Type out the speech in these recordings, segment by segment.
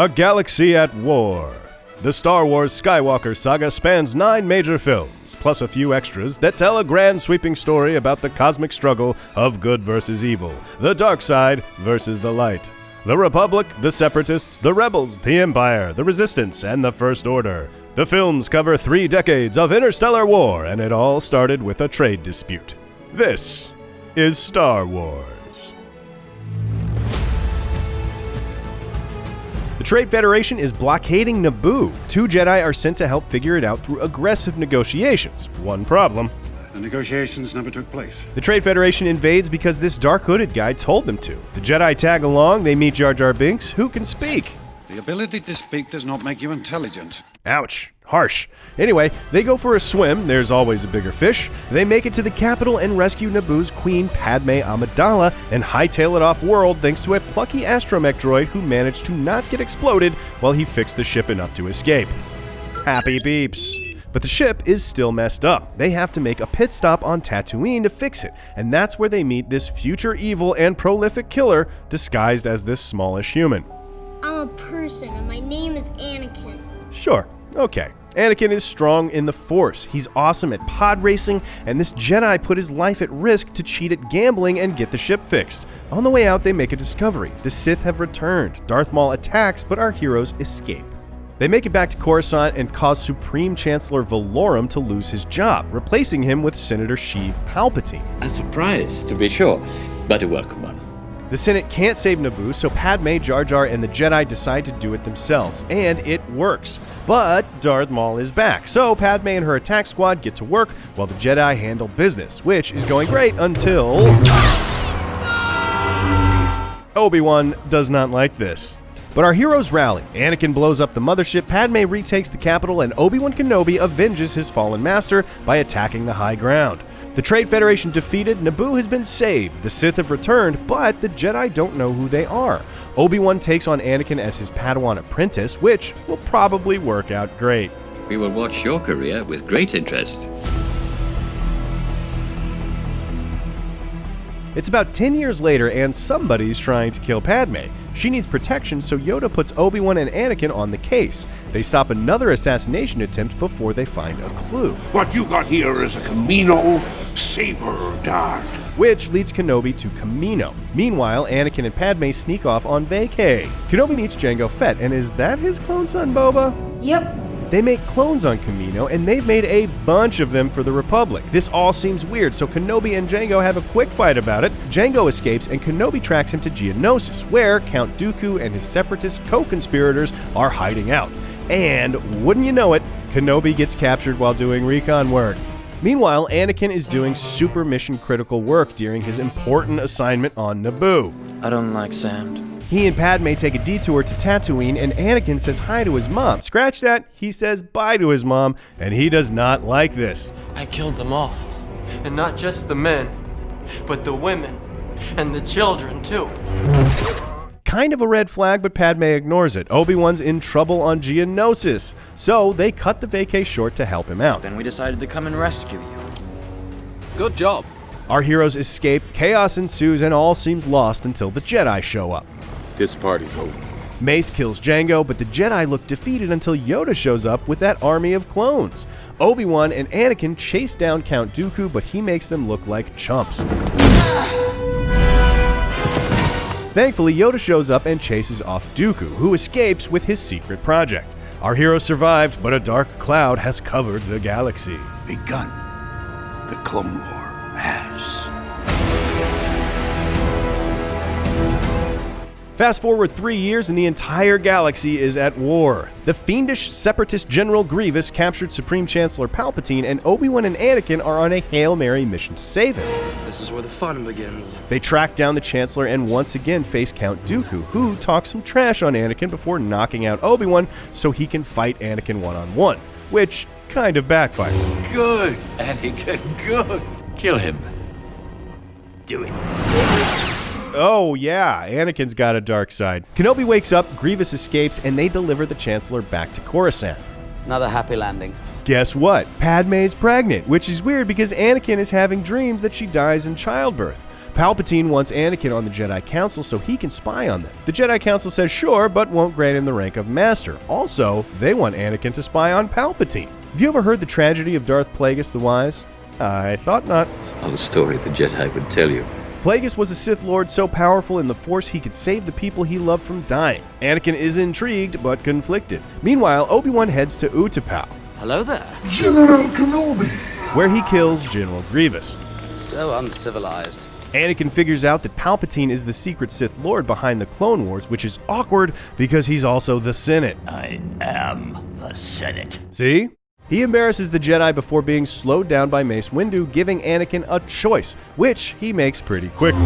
A galaxy at war. The Star Wars Skywalker Saga spans 9 major films, plus a few extras that tell a grand sweeping story about the cosmic struggle of good versus evil, the dark side versus the light. The Republic, the Separatists, the Rebels, the Empire, the Resistance, and the First Order. The films cover 3 decades of interstellar war, and it all started with a trade dispute. This is Star Wars. The Trade Federation is blockading Naboo. 2 Jedi are sent to help figure it out through aggressive negotiations. One problem: the negotiations never took place. The Trade Federation invades because this dark-hooded guy told them to. The Jedi tag along, they meet Jar Jar Binks, who can speak. The ability to speak does not make you intelligent. Ouch. Harsh. Anyway, they go for a swim, there's always a bigger fish. They make it to the capital and rescue Naboo's queen Padme Amidala and hightail it off-world thanks to a plucky astromech droid who managed to not get exploded while he fixed the ship enough to escape. Happy beeps. But the ship is still messed up. They have to make a pit stop on Tatooine to fix it, and that's where they meet this future evil and prolific killer disguised as this smallish human. I'm a person, and my name is Anakin. Sure, okay. Anakin is strong in the Force. He's awesome at pod racing, and this Jedi put his life at risk to cheat at gambling and get the ship fixed. On the way out, they make a discovery. The Sith have returned. Darth Maul attacks, but our heroes escape. They make it back to Coruscant and cause Supreme Chancellor Valorum to lose his job, replacing him with Senator Sheev Palpatine. A surprise, to be sure, but a welcome one. The Senate can't save Naboo, so Padme, Jar Jar, and the Jedi decide to do it themselves, and it works. But Darth Maul is back, so Padme and her attack squad get to work while the Jedi handle business, which is going great until Obi-Wan does not like this. But our heroes rally. Anakin blows up the mothership, Padme retakes the capital, and Obi-Wan Kenobi avenges his fallen master by attacking the high ground. The Trade Federation defeated, Naboo has been saved, the Sith have returned, but the Jedi don't know who they are. Obi-Wan takes on Anakin as his Padawan apprentice, which will probably work out great. We will watch your career with great interest. It's about 10 years later, and somebody's trying to kill Padme. She needs protection, so Yoda puts Obi-Wan and Anakin on the case. They stop another assassination attempt before they find a clue. What you got here is a Camino saber dart, which leads Kenobi to Kamino. Meanwhile, Anakin and Padme sneak off on vacay. Kenobi meets Jango Fett, and is that his clone son, Boba? Yep. They make clones on Kamino, and they've made a bunch of them for the Republic. This all seems weird, so Kenobi and Jango have a quick fight about it. Jango escapes, and Kenobi tracks him to Geonosis, where Count Dooku and his separatist co-conspirators are hiding out. And, wouldn't you know it, Kenobi gets captured while doing recon work. Meanwhile, Anakin is doing super mission critical work during his important assignment on Naboo. I don't like sand. He and Padme take a detour to Tatooine, and Anakin says hi to his mom. Scratch that, he says bye to his mom, and he does not like this. I killed them all. And not just the men, but the women, and the children too. Kind of a red flag, but Padme ignores it. Obi-Wan's in trouble on Geonosis, so they cut the vacay short to help him out. Then we decided to come and rescue you. Good job. Our heroes escape, chaos ensues, and all seems lost until the Jedi show up. This party's over. Mace kills Jango, but the Jedi look defeated until Yoda shows up with that army of clones. Obi-Wan and Anakin chase down Count Dooku, but he makes them look like chumps. Thankfully, Yoda shows up and chases off Dooku, who escapes with his secret project. Our heroes survived, but a dark cloud has covered the galaxy. Begun. The Clone War has. Fast forward 3 years and the entire galaxy is at war. The fiendish separatist General Grievous captured Supreme Chancellor Palpatine, and Obi-Wan and Anakin are on a Hail Mary mission to save him. This is where the fun begins. They track down the Chancellor and once again face Count Dooku, who talks some trash on Anakin before knocking out Obi-Wan so he can fight Anakin one-on-one, which kind of backfires. Good, Anakin, good. Kill him. Do it. Oh yeah, Anakin's got a dark side. Kenobi wakes up, Grievous escapes, and they deliver the Chancellor back to Coruscant. Another happy landing. Guess what? Padme's pregnant, which is weird because Anakin is having dreams that she dies in childbirth. Palpatine wants Anakin on the Jedi Council so he can spy on them. The Jedi Council says sure, but won't grant him the rank of Master. Also, they want Anakin to spy on Palpatine. Have you ever heheard the tragedy of Darth Plagueis the Wise? I thought not. It's not a story the Jedi would tell you. Plagueis was a Sith Lord so powerful in the Force he could save the people he loved from dying. Anakin is intrigued, but conflicted. Meanwhile, Obi-Wan heads to Utapau, Hello there. General Kenobi! where he kills General Grievous. So uncivilized. Anakin figures out that Palpatine is the secret Sith Lord behind the Clone Wars, which is awkward because he's also the Senate. I am the Senate. See? He embarrasses the Jedi before being slowed down by Mace Windu, giving Anakin a choice, which he makes pretty quickly.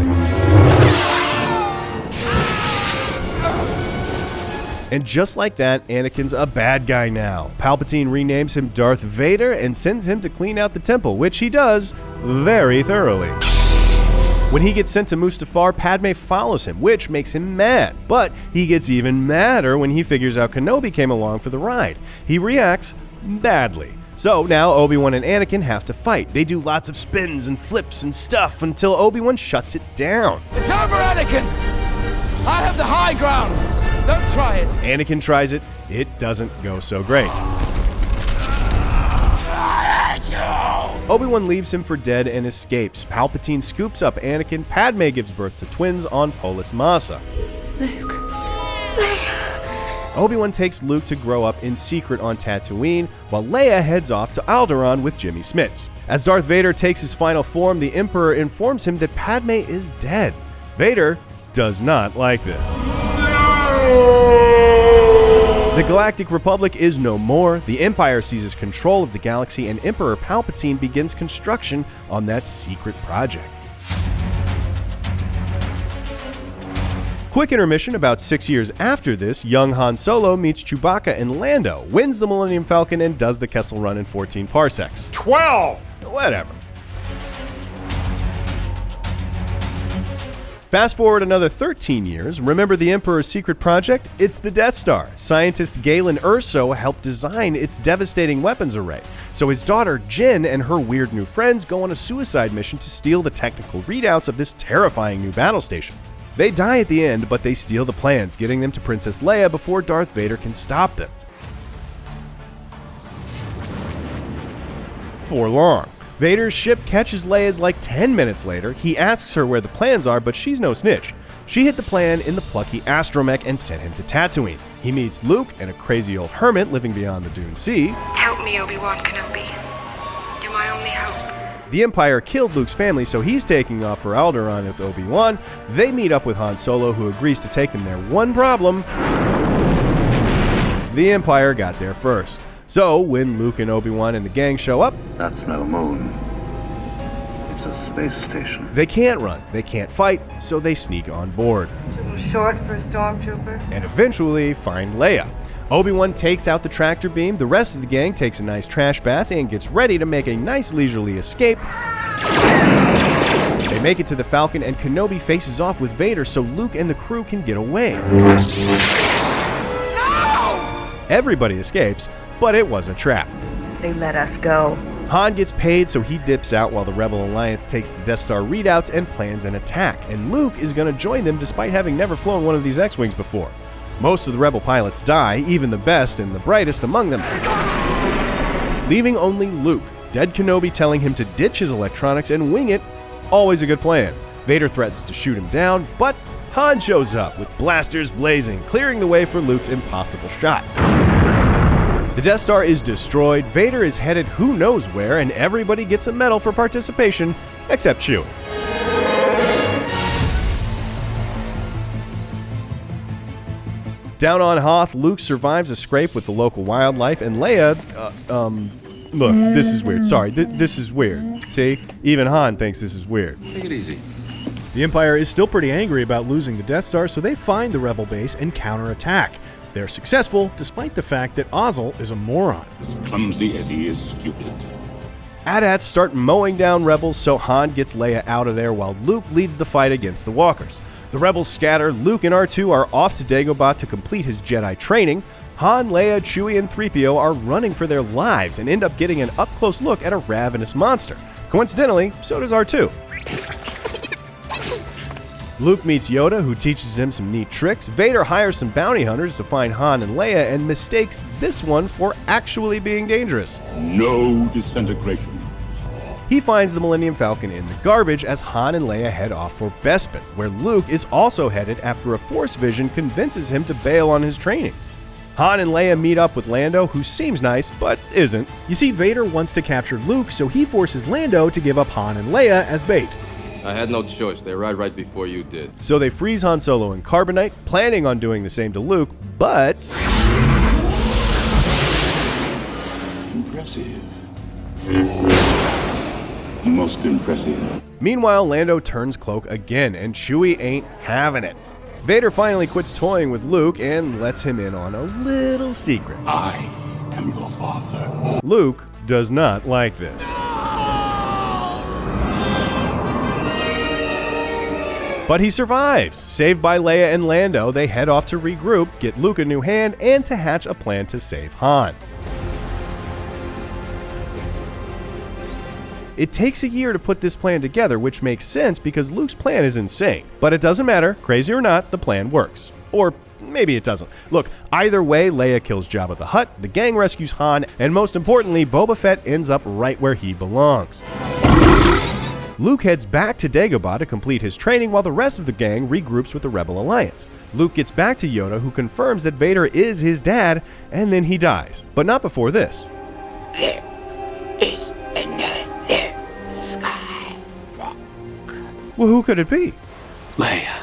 And just like that, Anakin's a bad guy now. Palpatine renames him Darth Vader and sends him to clean out the temple, which he does very thoroughly. When he gets sent to Mustafar, Padme follows him, which makes him mad. But he gets even madder when he figures out Kenobi came along for the ride. He reacts badly. So now Obi-Wan and Anakin have to fight. They do lots of spins and flips and stuff until Obi-Wan shuts it down. It's over, Anakin! I have the high ground! Don't try it! Anakin tries it. It doesn't go so great. Obi-Wan leaves him for dead and escapes. Palpatine scoops up Anakin. Padme gives birth to twins on Polis Massa. Luke. Obi-Wan takes Luke to grow up in secret on Tatooine, while Leia heads off to Alderaan with Jimmy Smits. As Darth Vader takes his final form, the Emperor informs him that Padme is dead. Vader does not like this. The Galactic Republic is no more. The Empire seizes control of the galaxy, and Emperor Palpatine begins construction on that secret project. Quick intermission: about 6 years after this, young Han Solo meets Chewbacca and Lando, wins the Millennium Falcon, and does the Kessel Run in 14 parsecs. 12! Whatever. Fast forward another 13 years, remember the Emperor's secret project? It's the Death Star. Scientist Galen Erso helped design its devastating weapons array. So his daughter Jyn and her weird new friends go on a suicide mission to steal the technical readouts of this terrifying new battle station. They die at the end, but they steal the plans, getting them to Princess Leia before Darth Vader can stop them. For long. Vader's ship catches Leia's like 10 minutes later. He asks her where the plans are, but she's no snitch. She hid the plan in the plucky astromech and sent him to Tatooine. He meets Luke and a crazy old hermit living beyond the Dune Sea. Help me, Obi-Wan Kenobi. You're my only hope. The Empire killed Luke's family, so he's taking off for Alderaan with Obi-Wan. They meet up with Han Solo, who agrees to take them there. One problem: the Empire got there first. So, when Luke and Obi-Wan and the gang show up, That's no moon. It's a space station. they can't run, they can't fight, so they sneak on board. Too short for a stormtrooper. And eventually find Leia. Obi-Wan takes out the tractor beam, the rest of the gang takes a nice trash bath and gets ready to make a nice leisurely escape. They make it to the Falcon and Kenobi faces off with Vader so Luke and the crew can get away. Everybody escapes, but it was a trap. They let us go. Han gets paid, so he dips out while the Rebel Alliance takes the Death Star readouts and plans an attack, and Luke is going to join them despite having never flown one of these X-Wings before. Most of the Rebel pilots die, even the best and the brightest among them, leaving only Luke, dead Kenobi telling him to ditch his electronics and wing it. Always a good plan. Vader threatens to shoot him down, but Han shows up with blasters blazing, clearing the way for Luke's impossible shot. The Death Star is destroyed, Vader is headed who knows where, and everybody gets a medal for participation, except Chewie. Down on Hoth, Luke survives a scrape with the local wildlife, and Leia, look, this is weird. Sorry, this is weird. See? Even Han thinks this is weird. Take it easy. The Empire is still pretty angry about losing the Death Star, so they find the Rebel base and counterattack. They're successful, despite the fact that Ozzel is a moron. As clumsy as he is stupid. AT-ATs start mowing down rebels, so Han gets Leia out of there while Luke leads the fight against the walkers. The rebels scatter, Luke and R2 are off to Dagobah to complete his Jedi training. Han, Leia, Chewie, and 3PO are running for their lives and end up getting an up-close look at a ravenous monster. Coincidentally, so does R2. Luke meets Yoda, who teaches him some neat tricks. Vader hires some bounty hunters to find Han and Leia and mistakes this one for actually being dangerous. No disintegration. He finds the Millennium Falcon in the garbage as Han and Leia head off for Bespin, where Luke is also headed after a Force vision convinces him to bail on his training. Han and Leia meet up with Lando, who seems nice, but isn't. You see, Vader wants to capture Luke, so he forces Lando to give up Han and Leia as bait. I had no choice. They arrived right before you did. So they freeze Han Solo in carbonite, planning on doing the same to Luke, but... Impressive. Most impressive. Meanwhile, Lando turns cloak again, and Chewie ain't having it. Vader finally quits toying with Luke and lets him in on a little secret. I am your father. Luke does not like this. But he survives. Saved by Leia and Lando, they head off to regroup, get Luke a new hand, and to hatch a plan to save Han. It takes a year to put this plan together, which makes sense because Luke's plan is insane. But it doesn't matter, crazy or not, the plan works. Or maybe it doesn't. Look, either way, Leia kills Jabba the Hutt, the gang rescues Han, and most importantly, Boba Fett ends up right where he belongs. Luke heads back to Dagobah to complete his training while the rest of the gang regroups with the Rebel Alliance. Luke gets back to Yoda, who confirms that Vader is his dad, and then he dies. But not before this. There is another Skywalker. Well, who could it be? Leia.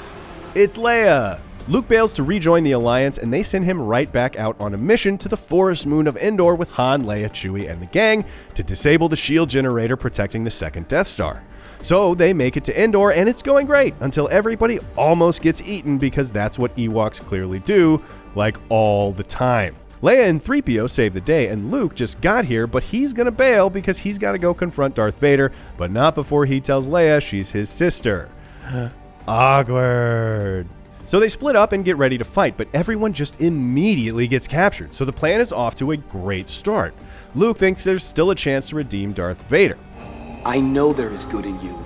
It's Leia! Luke bails to rejoin the Alliance, and they send him right back out on a mission to the forest moon of Endor with Han, Leia, Chewie, and the gang to disable the shield generator protecting the second Death Star. So they make it to Endor, and it's going great until everybody almost gets eaten because that's what Ewoks clearly do, like all the time. Leia and 3PO save the day, and Luke just got here, but he's gonna bail because he's gotta go confront Darth Vader, but not before he tells Leia she's his sister. Awkward. So they split up and get ready to fight, but everyone just immediately gets captured, so the plan is off to a great start. Luke thinks there's still a chance to redeem Darth Vader. I know there is good in you.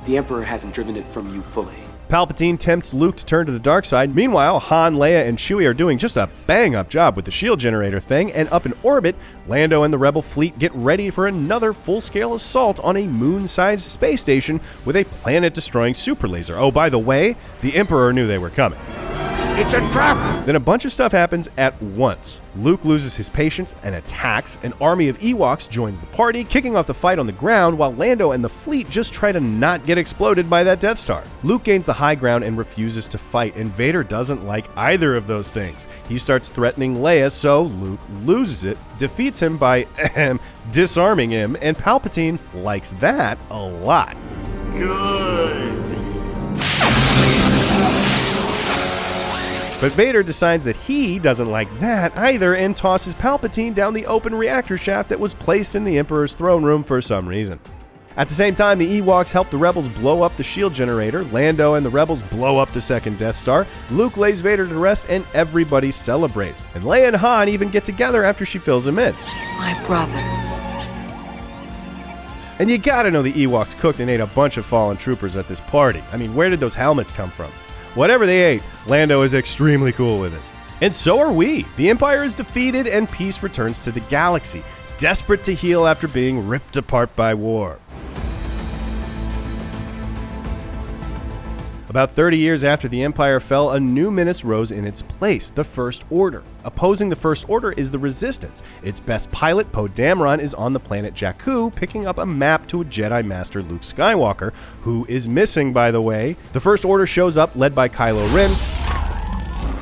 The Emperor hasn't driven it from you fully. Palpatine tempts Luke to turn to the dark side. Meanwhile, Han, Leia, and Chewie are doing just a bang-up job with the shield generator thing, and up in orbit, Lando and the Rebel fleet get ready for another full-scale assault on a moon-sized space station with a planet-destroying super laser. Oh, by the way, the Emperor knew they were coming. It's a trap! Then a bunch of stuff happens at once. Luke loses his patience and attacks. An army of Ewoks joins the party, kicking off the fight on the ground while Lando and the fleet just try to not get exploded by that Death Star. Luke gains the high ground and refuses to fight, and Vader doesn't like either of those things. He starts threatening Leia, so Luke loses it, defeats him by disarming him, and Palpatine likes that a lot. Good. But Vader decides that he doesn't like that either and tosses Palpatine down the open reactor shaft that was placed in the Emperor's throne room for some reason. At the same time, the Ewoks help the Rebels blow up the shield generator, Lando and the Rebels blow up the second Death Star, Luke lays Vader to rest, and everybody celebrates. And Leia and Han even get together after she fills him in. He's my brother. And you gotta know the Ewoks cooked and ate a bunch of fallen troopers at this party. I mean, where did those helmets come from? Whatever they ate, Lando is extremely cool with it. And so are we. The Empire is defeated and peace returns to the galaxy, desperate to heal after being ripped apart by war. About 30 years after the Empire fell, a new menace rose in its place, the First Order. Opposing the First Order is the Resistance. Its best pilot, Poe Dameron, is on the planet Jakku, picking up a map to a Jedi Master Luke Skywalker, who is missing, by the way. The First Order shows up, led by Kylo Ren.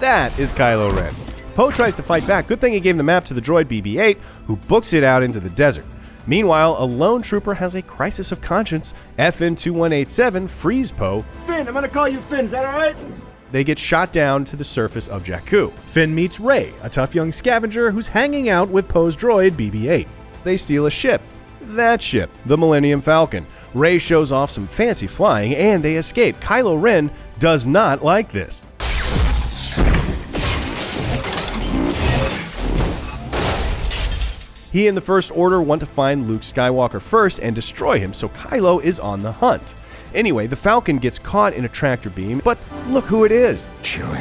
That is Kylo Ren. Poe tries to fight back. Good thing he gave the map to the droid BB-8, who books it out into the desert. Meanwhile, a lone trooper has a crisis of conscience. FN-2187 frees Poe. Finn, I'm gonna call you Finn, is that alright? They get shot down to the surface of Jakku. Finn meets Rey, a tough young scavenger who's hanging out with Poe's droid BB-8. They steal a ship. That ship, the Millennium Falcon. Rey shows off some fancy flying, and they escape. Kylo Ren does not like this. He and the First Order want to find Luke Skywalker first and destroy him, so Kylo is on the hunt. Anyway, the Falcon gets caught in a tractor beam, but look who it is. Chewie.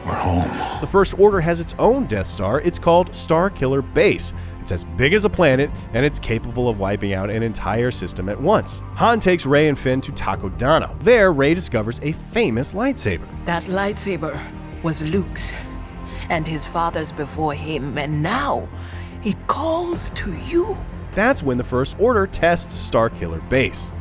We're home. The First Order has its own Death Star. It's called Starkiller Base. It's as big as a planet, and it's capable of wiping out an entire system at once. Han takes Rey and Finn to Takodana. There, Rey discovers a famous lightsaber. That lightsaber was Luke's and his father's before him, and now it calls to you. That's when the First Order tests Starkiller Base.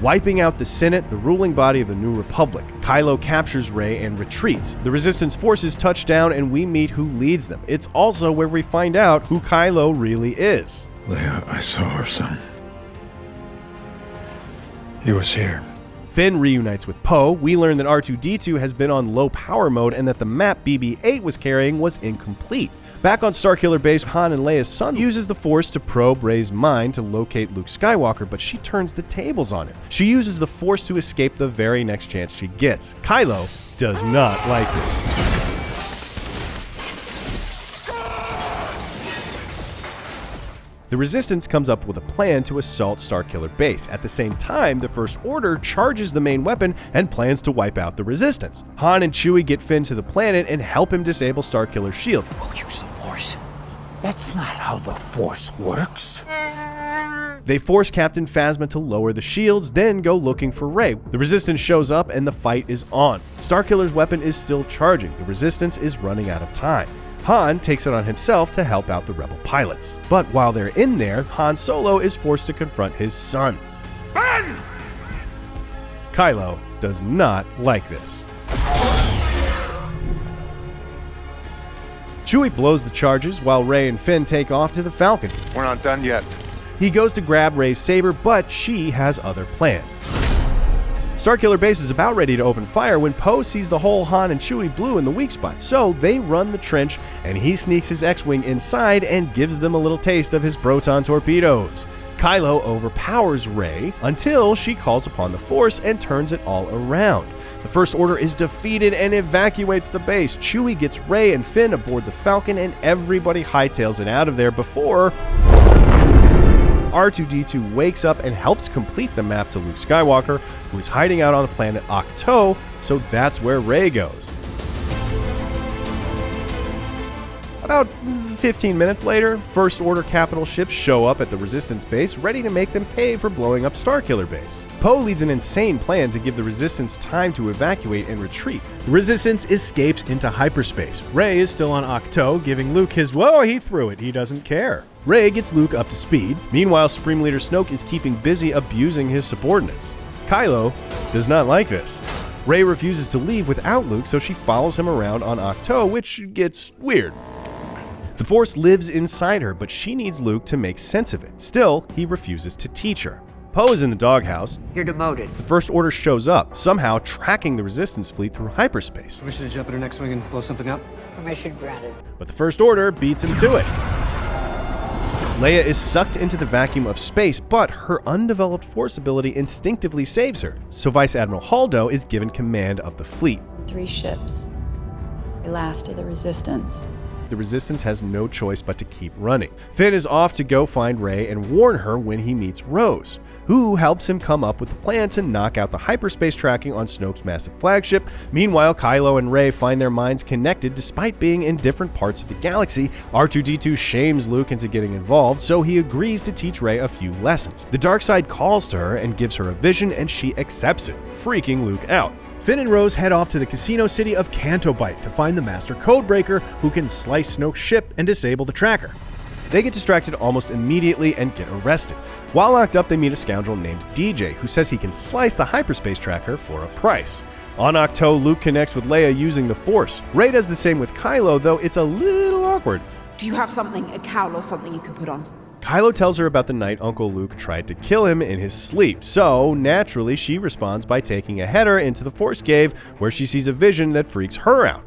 Wiping out the Senate, the ruling body of the New Republic, Kylo captures Rey and retreats. The Resistance forces touch down and we meet who leads them. It's also where we find out who Kylo really is. Leia, I saw her son. He was here. Finn reunites with Poe. We learn that R2-D2 has been on low power mode and that the map BB-8 was carrying was incomplete. Back on Starkiller Base, Han and Leia's son uses the Force to probe Rey's mind to locate Luke Skywalker, but she turns the tables on him. She uses the Force to escape the very next chance she gets. Kylo does not like this. The Resistance comes up with a plan to assault Starkiller Base. At the same time, the First Order charges the main weapon and plans to wipe out the Resistance. Han and Chewie get Finn to the planet and help him disable Starkiller's shield. We'll use the Force. That's not how the Force works. They force Captain Phasma to lower the shields, then go looking for Rey. The Resistance shows up and the fight is on. Starkiller's weapon is still charging. The Resistance is running out of time. Han takes it on himself to help out the rebel pilots. But while they're in there, Han Solo is forced to confront his son. Ben! Kylo does not like this. Chewie blows the charges while Rey and Finn take off to the Falcon. We're not done yet. He goes to grab Rey's saber, but she has other plans. Starkiller Base is about ready to open fire when Poe sees the hole Han and Chewie blew in the weak spot, so they run the trench and he sneaks his X-Wing inside and gives them a little taste of his proton torpedoes. Kylo overpowers Rey until she calls upon the Force and turns it all around. The First Order is defeated and evacuates the base. Chewie gets Rey and Finn aboard the Falcon and everybody hightails it out of there before R2-D2 wakes up and helps complete the map to Luke Skywalker, who is hiding out on the planet Ahch-To, so that's where Rey goes. About 15 minutes later, First Order capital ships show up at the Resistance base, ready to make them pay for blowing up Starkiller Base. Poe leads an insane plan to give the Resistance time to evacuate and retreat. The Resistance escapes into hyperspace. Rey is still on Ahch-To, giving Luke his whoa, he threw it, he doesn't care. Rey gets Luke up to speed. Meanwhile, Supreme Leader Snoke is keeping busy abusing his subordinates. Kylo does not like this. Rey refuses to leave without Luke, so she follows him around on Ahch-To, which gets weird. The Force lives inside her, but she needs Luke to make sense of it. Still, he refuses to teach her. Poe is in the doghouse. You're demoted. The First Order shows up, somehow tracking the Resistance fleet through hyperspace. Permission to jump in her next wing and blow something up? Permission granted. But the First Order beats him to it. Leia is sucked into the vacuum of space, but her undeveloped Force ability instinctively saves her, so Vice Admiral Holdo is given command of the fleet. 3 ships. The last of the Resistance. The Resistance has no choice but to keep running. Finn is off to go find Rey and warn her when he meets Rose, who helps him come up with the plan to knock out the hyperspace tracking on Snoke's massive flagship. Meanwhile, Kylo and Rey find their minds connected despite being in different parts of the galaxy. R2-D2 shames Luke into getting involved, so he agrees to teach Rey a few lessons. The dark side calls to her and gives her a vision, and she accepts it, freaking Luke out. Finn and Rose head off to the casino city of Cantobite to find the Master Codebreaker, who can slice Snoke's ship and disable the tracker. They get distracted almost immediately and get arrested. While locked up, they meet a scoundrel named DJ, who says he can slice the hyperspace tracker for a price. On Ahch-To, Luke connects with Leia using the Force. Rey does the same with Kylo, though it's a little awkward. Do you have something, a cowl or something you can put on? Kylo tells her about the night Uncle Luke tried to kill him in his sleep, so naturally she responds by taking a header into the Force Cave, where she sees a vision that freaks her out.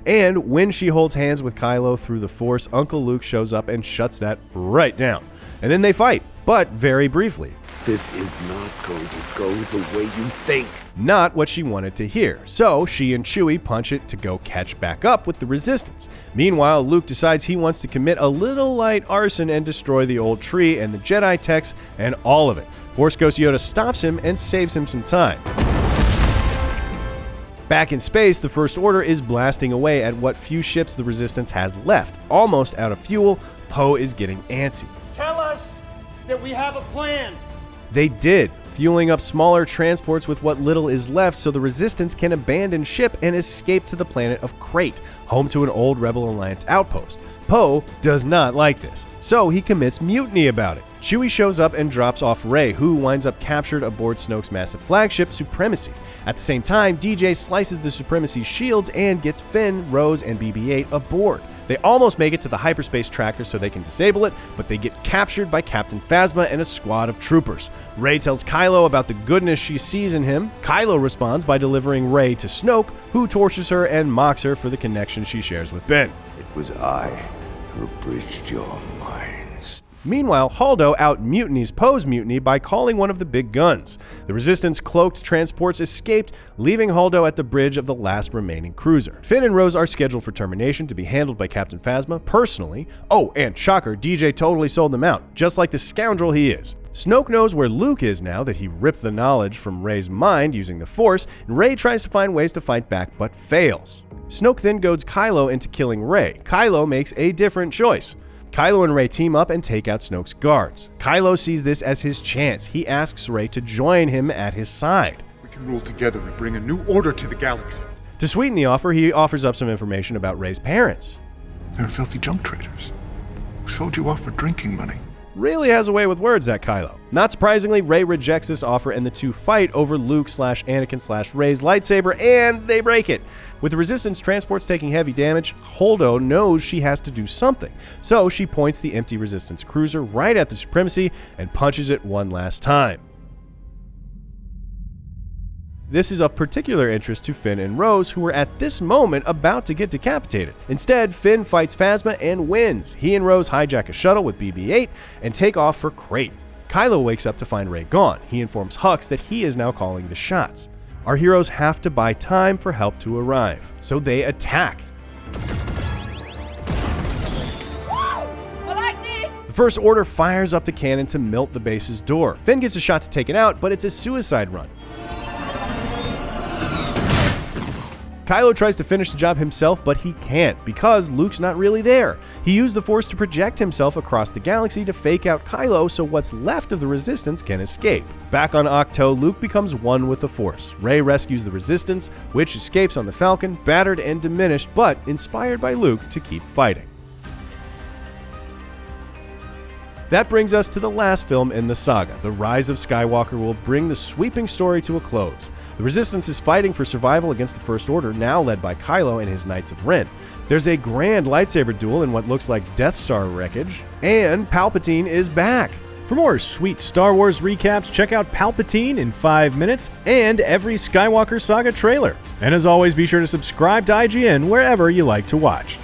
And when she holds hands with Kylo through the Force, Uncle Luke shows up and shuts that right down. And then they fight. but very briefly. This is not going to go the way you think. Not what she wanted to hear, so she and Chewie punch it to go catch back up with the Resistance. Meanwhile, Luke decides he wants to commit a little light arson and destroy the old tree and the Jedi texts and all of it. Force Ghost Yoda stops him and saves him some time. Back in space, the First Order is blasting away at what few ships the Resistance has left. Almost out of fuel, Poe is getting antsy. Tell us that we have a plan. They did, fueling up smaller transports with what little is left so the Resistance can abandon ship and escape to the planet of Crate, home to an old Rebel Alliance outpost. Poe does not like this, so he commits mutiny about it. Chewie shows up and drops off Rey, who winds up captured aboard Snoke's massive flagship, Supremacy. At the same time, DJ slices the Supremacy's shields and gets Finn, Rose, and BB-8 aboard. They almost make it to the hyperspace tracker so they can disable it, but they get captured by Captain Phasma and a squad of troopers. Rey tells Kylo about the goodness she sees in him. Kylo responds by delivering Rey to Snoke, who tortures her and mocks her for the connection she shares with Ben. It was I who bridged your minds. Meanwhile, Holdo out-mutinies Poe's mutiny by calling one of the big guns. The Resistance cloaked transports escaped, leaving Holdo at the bridge of the last remaining cruiser. Finn and Rose are scheduled for termination to be handled by Captain Phasma personally. Oh, and shocker, DJ totally sold them out, just like the scoundrel he is. Snoke knows where Luke is now that he ripped the knowledge from Rey's mind using the Force, and Rey tries to find ways to fight back but fails. Snoke then goads Kylo into killing Rey. Kylo makes a different choice. Kylo and Rey team up and take out Snoke's guards. Kylo sees this as his chance. He asks Rey to join him at his side. We can rule together and bring a new order to the galaxy. To sweeten the offer, he offers up some information about Rey's parents. They're filthy junk traders who sold you off for drinking money. Really has a way with words, that Kylo. Not surprisingly, Rey rejects this offer and the two fight over Luke/Anakin/Rey's lightsaber, and they break it. With the Resistance transports taking heavy damage, Holdo knows she has to do something, so she points the empty Resistance cruiser right at the Supremacy and punches it one last time. This is of particular interest to Finn and Rose, who are at this moment about to get decapitated. Instead, Finn fights Phasma and wins. He and Rose hijack a shuttle with BB-8 and take off for Crate. Kylo wakes up to find Rey gone. He informs Hux that he is now calling the shots. Our heroes have to buy time for help to arrive, so they attack. The First Order fires up the cannon to melt the base's door. Finn gets a shot to take it out, but it's a suicide run. Kylo tries to finish the job himself, but he can't because Luke's not really there. He used the Force to project himself across the galaxy to fake out Kylo so what's left of the Resistance can escape. Back on Ahch-To, Luke becomes one with the Force. Rey rescues the Resistance, which escapes on the Falcon, battered and diminished, but inspired by Luke to keep fighting. That brings us to the last film in the saga. The Rise of Skywalker will bring the sweeping story to a close. The Resistance is fighting for survival against the First Order, now led by Kylo and his Knights of Ren. There's a grand lightsaber duel in what looks like Death Star wreckage, and Palpatine is back. For more sweet Star Wars recaps, check out Palpatine in 5 minutes and every Skywalker Saga trailer. And as always, be sure to subscribe to IGN wherever you like to watch.